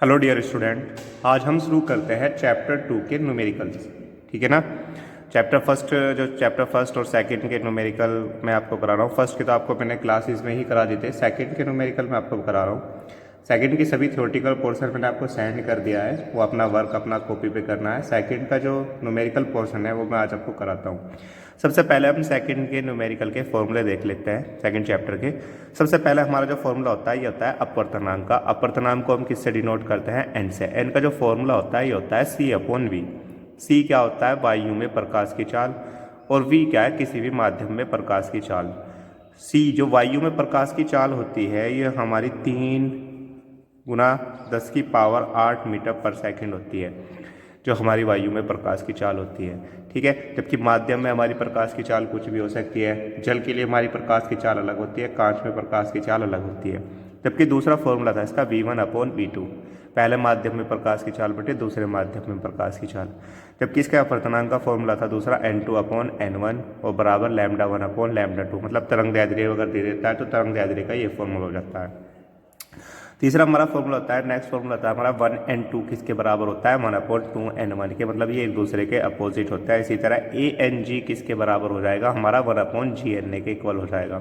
Hello dear student, आज हम शुरू करते हैं चैप्टर 2 के न्यूमेरिकल्स। ठीक है ना। चैप्टर फर्स्ट और सेकंड के न्यूमेरिकल मैं आपको करा रहा हूँ। फर्स्ट के तो आपको मैंने क्लासेस में ही करा दिए थे, सेकंड के न्यूमेरिकल मैं आपको करा रहा हूँ। सेकंड की सभी थ्योरेटिकल पोर्शन मैंने आपको सेंड कर दिया है, वो अपना वर्क अपना कॉपी पे करना है। सेकंड का जो न्यूमेरिकल पोर्शन है वो मैं आज आपको कराता हूँ। सबसे पहले हम सेकंड के न्यूमेरिकल के फॉर्मूले देख लेते हैं। सेकंड चैप्टर के सबसे पहले हमारा जो फॉर्मूला होता है ये होता है अपवर्तनांक का। अपवर्तनांक को हम किससे डिनोट करते हैं? एन से। एन का जो फॉर्मूला होता है ये होता है सी अपॉन वी। सी क्या होता है? वायु में प्रकाश की चाल, और वी क्या है? किसी भी माध्यम में प्रकाश की चाल। सी जो वायु में प्रकाश की चाल होती है ये हमारी 3 गुना 10 की पावर 8 मीटर पर सेकंड होती है, जो हमारी वायु में प्रकाश की चाल होती है। ठीक है। जबकि माध्यम में हमारी प्रकाश की चाल कुछ भी हो सकती है। जल के लिए हमारी प्रकाश की चाल अलग होती है, कांच में प्रकाश की चाल अलग होती है। जबकि दूसरा फॉर्मूला था इसका V1 अपॉन V2, पहले माध्यम में प्रकाश की चाल बटे दूसरे माध्यम में प्रकाश की चाल। जबकि इसका अपवर्तनांक का फॉर्मूला था दूसरा N2 अपॉन N1 और बराबर λ1 अपॉन λ2। मतलब तरंग दैर्ध्य अगर दे देता है तो तरंग दैर्ध्य का ये फॉर्मूला हो जाता है। तीसरा हमारा फॉर्मूला होता है, नेक्स्ट फॉर्मूला होता है हमारा 1n2 किसके बराबर होता है? 1/2n1 के। मतलब ये एक दूसरे के अपोजिट होता है। इसी तरह ANG किसके बराबर हो जाएगा? हमारा 1/GNA के इक्वल हो जाएगा।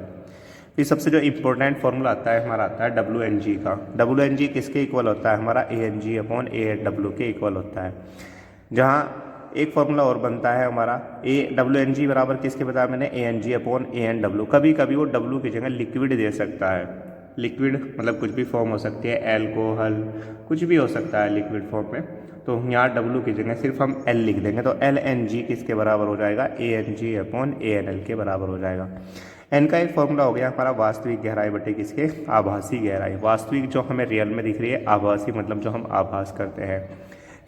फिर सबसे जो इंपॉर्टेंट फॉर्मूला आता है हमारा आता है WNG का। WNG किसके इक्वल होता है? हमारा ANG अपॉन AW के इक्वल होता है। जहाँ एक फॉर्मूला और बनता है हमारा WNG बराबर किसके बताया मैंने? ANG upon ANW। कभी कभी वो W की जगह लिक्विड दे सकता है। लिक्विड मतलब कुछ भी फॉर्म हो सकती है, एल्कोहल कुछ भी हो सकता है लिक्विड फॉर्म में। तो यहाँ W की जगह सिर्फ हम L लिख देंगे तो LNG किसके बराबर हो जाएगा? ANG अपॉन ANL के बराबर हो जाएगा। N का एक फॉर्मूला हो गया हमारा वास्तविक गहराई बटे किसके? आभासी गहराई। वास्तविक जो हमें रियल में दिख रही है, आभासी मतलब जो हम आभास करते हैं।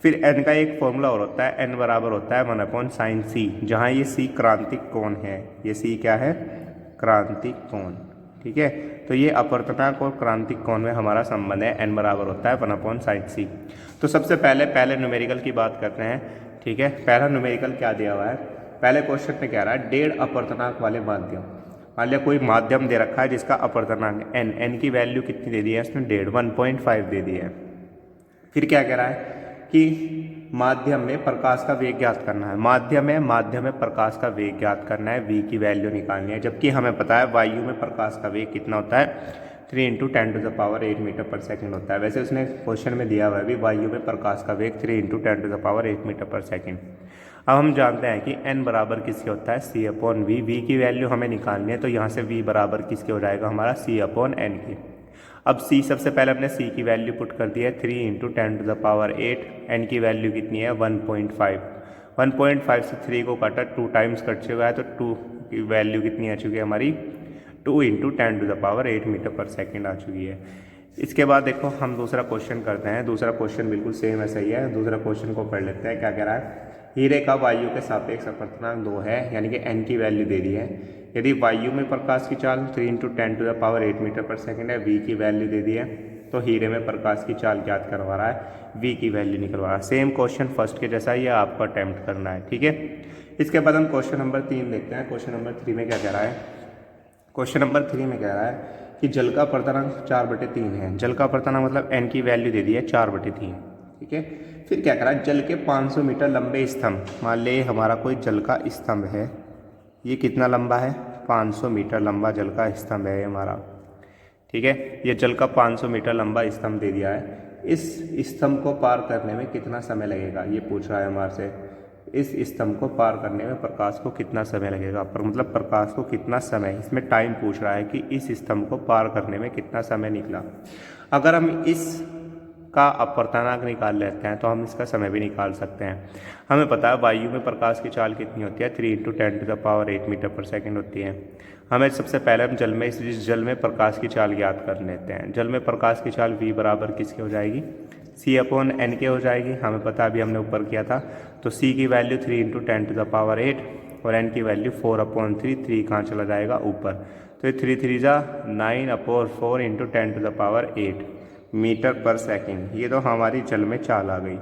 फिर N का एक फॉर्मूला और होता है, N बराबर होता है 1/sin C, जहाँ ये C क्रांतिक कोण है। ये C क्या है? क्रांतिक कोण। ठीक है। तो ये अपवर्तनांक और क्रांतिक कोण में हमारा संबंध है। N बराबर होता है 1/sin C। तो सबसे पहले न्यूमेरिकल की बात करते हैं। ठीक है। पहला न्यूमेरिकल क्या दिया हुआ है? पहले क्वेश्चन में क्या रहा है? 1.5 अपवर्तनांक वाले माध्यम। मान लिया कोई माध्यम दे रखा है जिसका अपवर्तनांक n की वैल्यू कितनी दे दी है? इसमें 1.5 दे दी है। फिर क्या कह रहा है कि माध्यम में प्रकाश का वेग ज्ञात करना है। माध्यम में प्रकाश का वेग ज्ञात करना है, v की वैल्यू निकालनी है। जबकि हमें पता है वायु में प्रकाश का वेग कितना होता है? 3 × 10⁸ मीटर पर सेकंड होता है। वैसे उसने क्वेश्चन में दिया हुआ है भी वायु में प्रकाश का वेग 3 × 10⁸ मीटर पर सेकंड। अब हम जानते हैं कि n बराबर किसके होता है? C upon V। v की वैल्यू हमें निकालनी है, तो यहाँ से v बराबर किसके हो जाएगा? हमारा C अपॉन n के। अब C सबसे पहले हमने C की वैल्यू पुट कर दी है 3 × 10⁸, n की वैल्यू कितनी है? 1.5। 1.5 से 3 को काटा 2 टाइम्स कट चुका है, तो 2 की वैल्यू कितनी आ चुकी है हमारी? 2 × 10⁸ मीटर पर सेकंड आ चुकी है। इसके बाद देखो हम दूसरा क्वेश्चन करते हैं। दूसरा क्वेश्चन बिल्कुल सेम ऐसा ही है। दूसरा क्वेश्चन को पढ़ लेते हैं। क्या कह रहा है? हीरे का वायु के सापेक्ष अपवर्तनांक 2 है, यानी कि n की वैल्यू दे दी है। यदि वायु में प्रकाश की चाल 3 × 10⁸ मीटर पर सेकंड है, v की वैल्यू दे दी है, तो हीरे में प्रकाश की चाल ज्ञात करवा रहा है, v की वैल्यू निकलवा रहा है। सेम क्वेश्चन फर्स्ट के जैसा ही आपको अटेम्प्ट करना है। ठीक है। इसके बाद हम क्वेश्चन नंबर 3 देखते हैं। क्वेश्चन नंबर 3 में क्या कह रहा है? क्वेश्चन नंबर 3 में कह रहा है कि जल का अपवर्तनांक 4/3 है। जल का अपवर्तनांक मतलब n की वैल्यू दे दी है 4/3। ठीक है। फिर क्या करा? जल के 500 मीटर लंबे स्तंभ, मान ले हमारा कोई जल का स्तंभ है। ये कितना लंबा है? 500 मीटर लंबा जल का स्तंभ है हमारा। ठीक है। ये जल का 500 मीटर लंबा स्तंभ दे दिया है। इस स्तंभ को पार करने में कितना समय लगेगा? ये पूछ रहा है हमारे से। इस स्तंभ को पार करने में प्रकाश को कितना समय लगेगा? पर मतलब प्रकाश को कितना समय, इसमें टाइम पूछ रहा है कि इस स्तंभ को पार करने में कितना समय निकला। अगर हम इस का अपवर्तनांक निकाल लेते हैं तो हम इसका समय भी निकाल सकते हैं। हमें पता है वायु में प्रकाश की चाल कितनी होती है? 3 × 10⁸ मीटर पर सेकंड होती है। हमें सबसे पहले हम इस जल में प्रकाश की चाल ज्ञात कर लेते हैं। जल में प्रकाश की चाल v बराबर किसकी हो जाएगी? C अपॉन n के हो जाएगी। हमें पता अभी हमने ऊपर किया था। तो C की वैल्यू 3 × 10⁸ और n की वैल्यू 4/3। 3 कहाँ चला जाएगा? ऊपर। तो ये 3 3 जा 9/4 × 10⁸ मीटर पर सेकंड। ये तो हमारी जल में चाल आ गई।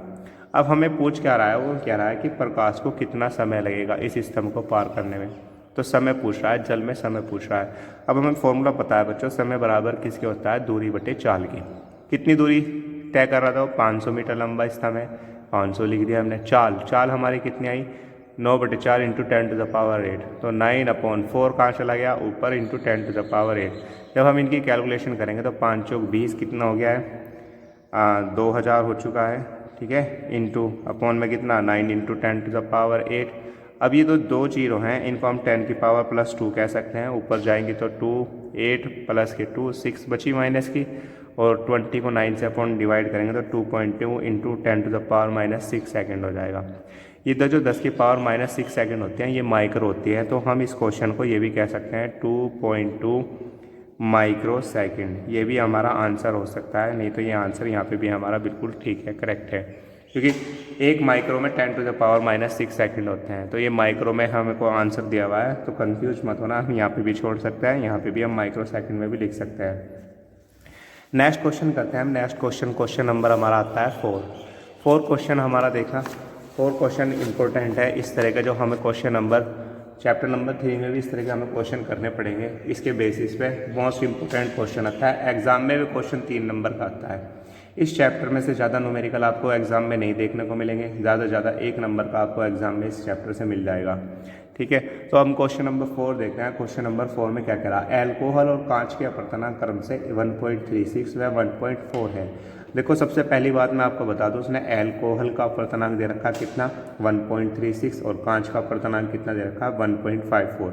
अब हमें पूछ क्या रहा है? वो कह रहा है कि प्रकाश को कितना समय लगेगा इस स्तंभ को पार करने में। तो समय पूछ रहा है, जल में समय पूछ रहा है। अब हमें फॉर्मूला पता है बच्चों, समय बराबर किसके होता है? दूरी बटे चाल की। कितनी दूरी तय कर रहा था वो 500 मीटर लंबा स्तंभ है, 500 लिख दिया हमने। चाल चाल हमारी कितनी आई, 9/4 इंटू 10�8, तो 9/4 कहाँ चला गया ऊपर इंटू 10⁸। जब हम इनकी कैलकुलेशन करेंगे तो 5 चौक 20 कितना हो गया है 2000 हो चुका है, ठीक है, इंटू अपॉन में कितना 9 इंटू 10⁸। अब ये तो दो जीरो हैं, इनको हम 10 की पावर प्लस 2 कह सकते हैं। ऊपर जाएंगे तो 2 8 प्लस के 2 6 बची माइनस की, और 20 को 9 से अपॉन डिवाइड करेंगे तो 2.2 इंटू 10⁻⁻6 सेकेंड हो जाएगा। ये जो 10 की पावर -6 सेकेंड होते हैं ये माइक्रो होती है, तो हम इस क्वेश्चन को ये भी कह सकते हैं 2.2 माइक्रो सेकेंड। ये भी हमारा आंसर हो सकता है, नहीं तो ये आंसर यहाँ पे भी हमारा बिल्कुल ठीक है, करेक्ट है, क्योंकि एक माइक्रो में 10⁻⁻6 सेकेंड होते हैं। तो ये माइक्रो में हमको आंसर दिया हुआ है, तो कंफ्यूज मत होना, हम यहाँ पे भी छोड़ सकते हैं, यहाँ पे भी हम माइक्रो सेकेंड में भी लिख सकते हैं। नेक्स्ट क्वेश्चन करते हैं हम। नेक्स्ट क्वेश्चन नंबर हमारा आता है 4 क्वेश्चन हमारा देखना। 4 क्वेश्चन इंपॉर्टेंट है इस तरह का, जो हमें क्वेश्चन नंबर चैप्टर नंबर 3 में भी इस तरह के हमें क्वेश्चन करने पड़ेंगे। इसके बेसिस पे मोस्ट इंपॉर्टेंट क्वेश्चन आता है, एग्जाम में भी क्वेश्चन 3 नंबर का आता है। इस चैप्टर में से ज़्यादा न्यूमेरिकल आपको एग्जाम में नहीं देखने को मिलेंगे, ज़्यादा से ज़्यादा 1 नंबर का आपको एग्जाम में इस चैप्टर से मिल जाएगा, ठीक है। तो हम क्वेश्चन नंबर 4 देखते हैं। क्वेश्चन नंबर 4 में क्या कह रहा है, एल्कोहल और कांच के अपवर्तनांक क्रम से 1.36 व 1.4 है। देखो सबसे पहली बात मैं आपको बता दूं, उसने एल्कोहल का अपवर्तनांक दे रखा कितना 1.36 और कांच का अपवर्तनांक कितना दे रखा 1.54।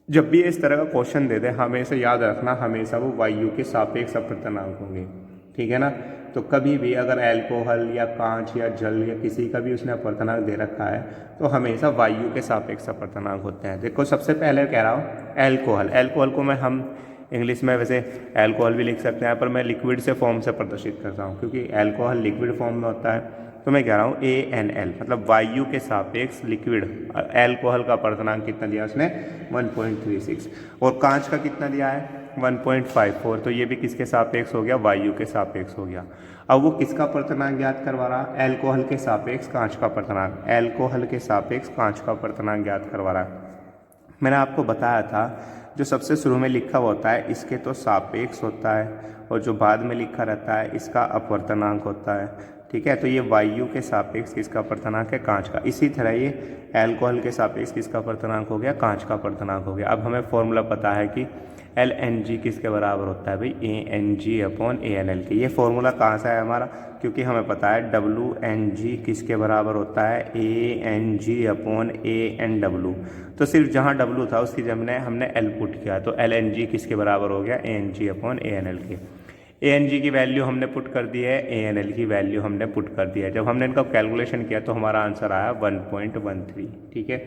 जब भी इस तरह का क्वेश्चन दे दे हमेशा याद रखना, हमेशा वो वायु के सापेक्ष अपवर्तनांक होंगे, ठीक है ना। तो कभी भी अगर एल्कोहल या कांच या जल या किसी का भी उसने अपवर्तनांक दे रखा है तो हमेशा वायु के सापेक्ष अपवर्तनांक होते हैं। देखो सबसे पहले कह रहा हूँ एल्कोहल को मैं हम इंग्लिश में वैसे एल्कोहल भी लिख सकते हैं, यहाँ पर मैं लिक्विड से फॉर्म से प्रदर्शित करता हूँ क्योंकि एल्कोहल लिक्विड फॉर्म में होता है। तो मैं कह रहा हूँ ANL मतलब वायु के सापेक्ष लिक्विड। एल्कोहल का अपवर्तनांक कितना दिया उसने 1.36 और कांच का कितना दिया है 1.54। तो ये भी किसके सापेक्ष हो गया, वायु के सापेक्ष हो गया। अब वो किसका अपवर्तनांक ज्ञात करवा रहा, एल्कोहल के सापेक्ष कांच का अपवर्तनांक, एल्कोहल के सापेक्ष कांच का अपवर्तनांक ज्ञात करवा रहा। मैंने आपको बताया था जो सबसे शुरू में लिखा हुआ होता है इसके तो सापेक्ष होता है, और जो बाद में लिखा रहता है इसका अपवर्तनांक होता है, ठीक है। तो ये वायु के सापेक्ष किसका अपवर्तनांक है, कांच का। इसी तरह ये एल्कोहल के सापेक्ष किसका अपवर्तनांक हो गया, कांच का अपवर्तनांक हो गया। अब हमें फॉर्मूला पता है कि LNG किसके बराबर होता है भाई, ANG/ANL के। ये फॉर्मूला कहाँ से है हमारा, क्योंकि हमें पता है WNG किसके बराबर होता है ANG/ANW। तो सिर्फ जहाँ W था उसकी जगह हमने L पुट किया, तो LNG किसके बराबर हो गया ANG/ANL के। ANG की वैल्यू हमने पुट कर दी है, ANL की वैल्यू हमने पुट कर दी है। जब हमने इनका कैलकुलेशन किया तो हमारा आंसर आया 1.13, ठीक है।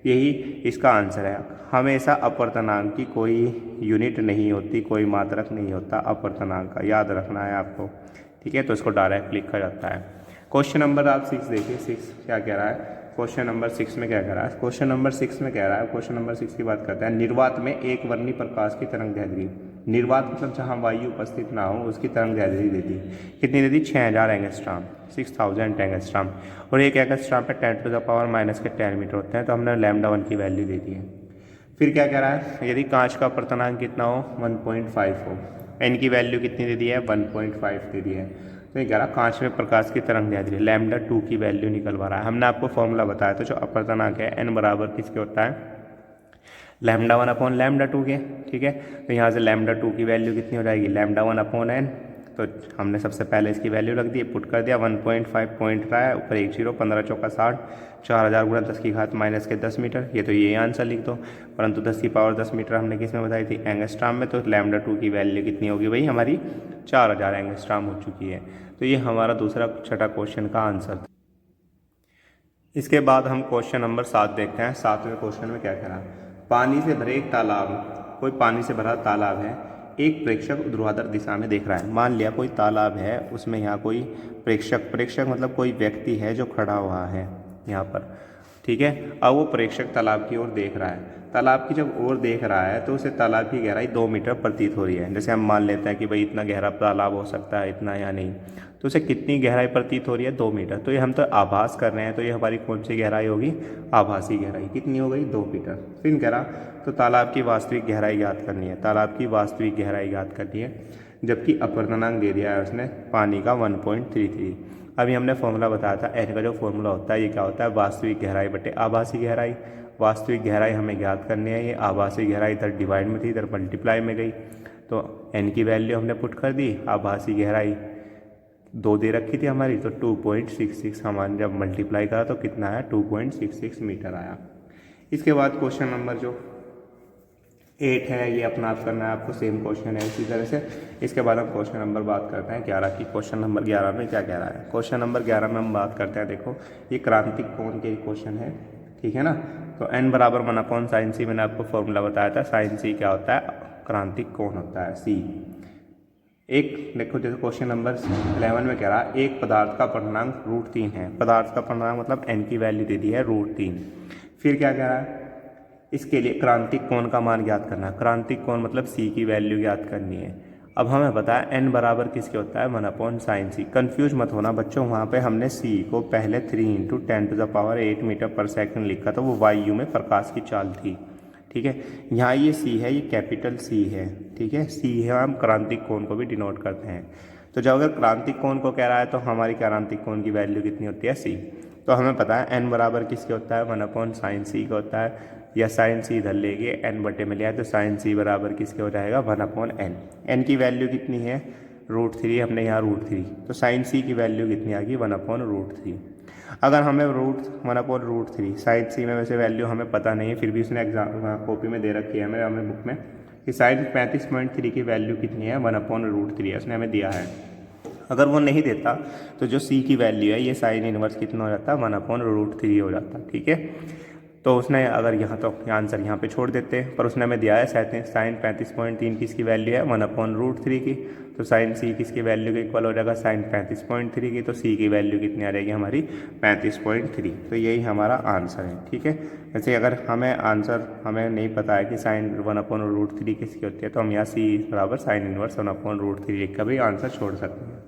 यही इसका आंसर है। हमेशा अपवर्तनांक की कोई यूनिट नहीं होती, कोई मात्रक नहीं होता अपवर्तनांक का, याद रखना है आपको, ठीक है। तो इसको डायरेक्ट लिखा जाता है। क्वेश्चन नंबर आप 6 देखिए, 6 क्या कह रहा है। क्वेश्चन नंबर 6 में क्या कह रहा है, क्वेश्चन नंबर 6 में कह रहा है, क्वेश्चन नंबर 6 की बात करते हैं। निर्वात में एक वर्णी प्रकाश की तरंग दैर्ध्य, निर्वात मतलब जहाँ वायु उपस्थित ना हो उसकी तरंग दैर्ध्य दे दी, कितनी दे दी 6000 एंगस्ट्रॉम, 6000 एंगस्ट्रॉम, और एक एंगस्ट्रॉम पे 10⁻⁻10 मीटर होते हैं, तो हमने λ1 की वैल्यू दे दी है। फिर क्या कह रहा है, यदि कांच का अपवर्तनांक कितना हो 1.5 हो, एन की वैल्यू कितनी दे दी है 1.5 दे दी है। तो ये कह रहा कांच में प्रकाश की तरंग दैर्ध्य λ2 की वैल्यू निकलवा रहा है। हमने आपको फॉर्मूला बताया था, जो अपवर्तनांक है n बराबर किसके होता है λ1/λ2 के, ठीक है। तो यहाँ से λ2 की वैल्यू कितनी हो जाएगी λ1/n। तो हमने सबसे पहले इसकी वैल्यू रख दी, पुट कर दिया 1.5 पॉइंट रहा है, ऊपर 1 0, 15 चौका 60, 4000 गुणा 10 की घात माइनस के 10 मीटर। ये तो ये आंसर लिख दो, परंतु 10 की पावर 10 मीटर हमने किस में बताई थी एंगस्ट्राम में। तो λ2 की वैल्यू कितनी होगी भाई हमारी 4000 एंगस्ट्राम हो चुकी है। तो ये हमारा दूसरा छठा क्वेश्चन का आंसर था। इसके बाद हम क्वेश्चन नंबर 7 देखते हैं। 7वें क्वेश्चन में क्या कह रहा है, पानी से भरे एक तालाब, कोई पानी से भरा तालाब है, एक प्रेक्षक ऊर्ध्वाधर दिशा में देख रहा है। मान लिया कोई तालाब है, उसमें यहाँ कोई प्रेक्षक मतलब कोई व्यक्ति है जो खड़ा हुआ है यहाँ पर, ठीक है। अब वो प्रेक्षक तालाब की ओर देख रहा है। तालाब की जब ओर देख रहा है तो उसे तालाब की गहराई 2 मीटर प्रतीत हो रही है। जैसे हम मान लेते हैं कि भाई इतना गहरा तालाब हो सकता है, इतना या नहीं, तो उसे कितनी गहराई प्रतीत हो रही है, 2 मीटर। तो ये हम तो आभास कर रहे हैं, तो ये हमारी कौन सी गहराई होगी, आभासी गहराई। कितनी हो गई, 2 मीटर। फिर कह रहा तो तालाब की वास्तविक गहराई ज्ञात करनी है, तालाब की वास्तविक गहराई ज्ञात करनी है, जबकि अपवर्तनांक दे दिया है उसने पानी का 1.33। अभी हमने फॉर्मूला बताया था, एन का जो फॉर्मूला होता है ये क्या होता है, वास्तविक गहराई बटे आभासी गहराई। वास्तविक गहराई हमें ज्ञात करनी है, ये आभासी गहराई इधर डिवाइड में थी, इधर मल्टीप्लाई में गई, तो एन की वैल्यू हमने पुट कर दी। आभासी गहराई 2 दे रखी थी हमारी, तो 2.66 हमारे जब मल्टीप्लाई करा तो कितना आया, 2.66 मीटर आया। इसके बाद क्वेश्चन नंबर जो 8 है ये अपना आप करना है आपको, सेम क्वेश्चन है इसी तरह से। इसके बाद हम क्वेश्चन नंबर बात करते हैं 11 की। क्वेश्चन नंबर 11 में क्या कह रहा है, क्वेश्चन नंबर 11 में हम बात करते हैं, देखो ये क्रांतिक कोण के क्वेश्चन है, ठीक है ना। तो n बराबर 1/sin c, मैंने आपको फॉर्मूला बताया था, sin c क्या होता है, क्रांतिक कोण होता है c। एक देखो जैसे क्वेश्चन नंबर 11 में कह रहा है एक पदार्थ का पूर्णांक √3 है। पदार्थ का पूर्णांक मतलब n की वैल्यू दे दी है √3। फिर क्या कह रहा है, इसके लिए क्रांतिक कोण का मान ज्ञात करना है। क्रांतिक कोण मतलब c की वैल्यू ज्ञात करनी है। अब हमें पता है n बराबर किसके होता है, 1/sin c। कन्फ्यूज मत होना बच्चों, वहाँ पे हमने c को पहले 3 × 10⁸ मीटर पर सेकंड लिखा था, वो वायु में प्रकाश की चाल थी, ठीक है। यहाँ ये c है, ये कैपिटल C है, ठीक है। c है, हम क्रांतिक कोण को भी डिनोट करते हैं। तो जब अगर क्रांतिक कोण को कह रहा है तो हमारी क्रांतिक कोण की वैल्यू कितनी होती है, c। तो हमें पता है n बराबर किसके होता है, 1/sin c का होता है, या sin c इधर लेके n बटे में लिया है, तो sin c बराबर किसके हो जाएगा, 1/n। n की वैल्यू कितनी है, √3, हमने यहाँ √3, तो sin c की वैल्यू कितनी आ गई, 1/√3। अगर हमें 1/√3 sin c में वैसे वैल्यू हमें पता नहीं है, फिर भी उसने एग्जाम कॉपी में दे रखी है हमें बुक में कि sin 35.3 की वैल्यू कितनी है, 1/√3 है, उसने हमें दिया है। अगर वो नहीं देता तो जो c की वैल्यू है ये sin इनवर्स कितना हो जाता है, 1/√3 हो जाता, ठीक है। तो उसने अगर यहाँ तो आंसर यहाँ पे छोड़ देते हैं, पर उसने हमें दिया है sin 35.3 किसकी वैल्यू है, 1/√3 की, तो sin c किसकी वैल्यू के इक्वल हो जाएगा, sin 35.3 की, तो c की वैल्यू कितनी आ जाएगी हमारी 35.3। तो यही हमारा आंसर है, ठीक है। जैसे अगर हमें आंसर हमें नहीं पता है कि sin 1/√3 किसकी होती है, तो हम यहाँ c बराबर sin इनवर्स 1/√3 लिख कर भी आंसर छोड़ सकते हैं।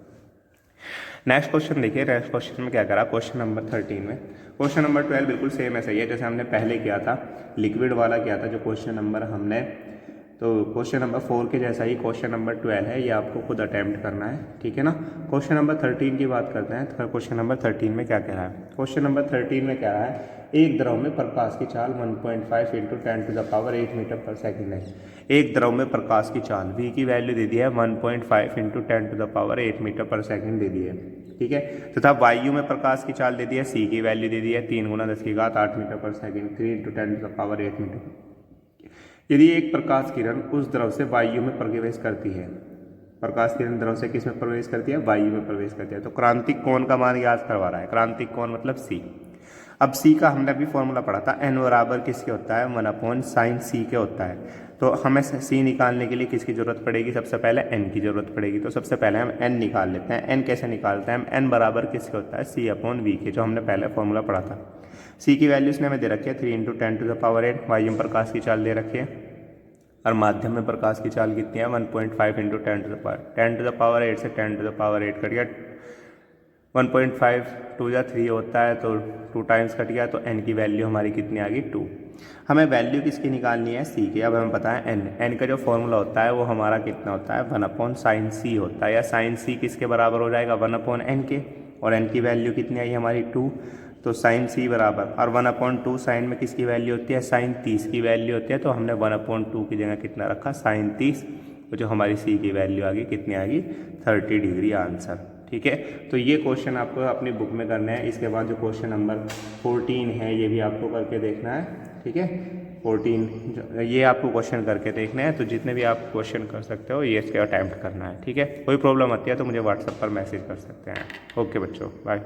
नेक्स्ट क्वेश्चन देखिए, नेक्स्ट क्वेश्चन में क्या करा, क्वेश्चन नंबर 13 में। क्वेश्चन नंबर 12 बिल्कुल सेम ऐसा ही है जैसे हमने पहले किया था, लिक्विड वाला किया था जो क्वेश्चन नंबर हमने, तो क्वेश्चन नंबर 4 के जैसा ही क्वेश्चन नंबर 12 है, ये आपको खुद अटैम्प्ट करना है, ठीक है ना। क्वेश्चन नंबर 13 की बात करते हैं, तो क्वेश्चन नंबर 13 में क्या कह रहा है, क्वेश्चन नंबर 13 में कह रहा है एक द्रव में प्रकाश की चाल 1.5 × 10⁸ मीटर पर सेकंड है। एक द्रव में प्रकाश की चाल v की वैल्यू दे दी है 1.5 × 10⁸ मीटर पर सेकंड दे दी है, ठीक है। तथा वायु में प्रकाश की चाल दे दी है, c की वैल्यू दे दी है 3 × 10⁸ मीटर पर सेकंड, 3 × 10⁸ मीटर। यदि एक प्रकाश किरण उस द्रव से वायु में प्रवेश करती है, प्रकाश किरण द्रव से किस में प्रवेश करती है, वायु में प्रवेश करती है, तो क्रांतिक कोण का मान ज्ञात करवा रहा है। क्रांतिक कोण मतलब c। अब c का हमने अभी फॉर्मूला पढ़ा था, n बराबर किसके होता है, 1/sin c के होता है। तो हमें c निकालने के लिए किसकी जरूरत पड़ेगी, सबसे पहले n की जरूरत पड़ेगी। तो सबसे पहले हम n निकाल लेते हैं। n कैसे निकालते हैं हम, n बराबर किसके होता है, c/v के, जो हमने पहले फॉर्मूला पढ़ा था। c की वैल्यू इसने हमें दे रखी है 3 × 10⁸, वायु में प्रकाश की चाल दे रखी है, और माध्यम में प्रकाश की चाल कितनी है, 1.5 × 10⁸ से 10⁸ कट गया, 1.5 2 या 3 होता है, तो 2 टाइम्स कट गया, तो n की वैल्यू हमारी कितनी आ गई, 2। हमें वैल्यू किसकी निकालनी है, c की। अब हमें पता है n का जो फॉर्मूला होता है वो हमारा कितना होता है, 1/sin c होता है, या sin c किसके बराबर हो जाएगा, 1/n के, और n की वैल्यू कितनी आई हमारी 2, तो sin c बराबर, और 1/2 साइन में किसकी वैल्यू होती है, sin 30 की वैल्यू होती है, तो हमने 1/2 की जगह कितना रखा, sin 30, तो जो हमारी c की वैल्यू आ गई कितनी आ गई, 30 डिग्री आंसर, ठीक है। तो ये क्वेश्चन आपको अपनी बुक में करना है। इसके बाद जो क्वेश्चन नंबर 14 है ये भी आपको करके देखना है, ठीक है। 14 ये आपको क्वेश्चन करके देखना है, तो जितने भी आप क्वेश्चन कर सकते हो ये इसके अटैम्प्ट करना है, ठीक है। कोई प्रॉब्लम आती है तो मुझे व्हाट्सएप पर मैसेज कर सकते हैं। ओके बच्चों, बाय।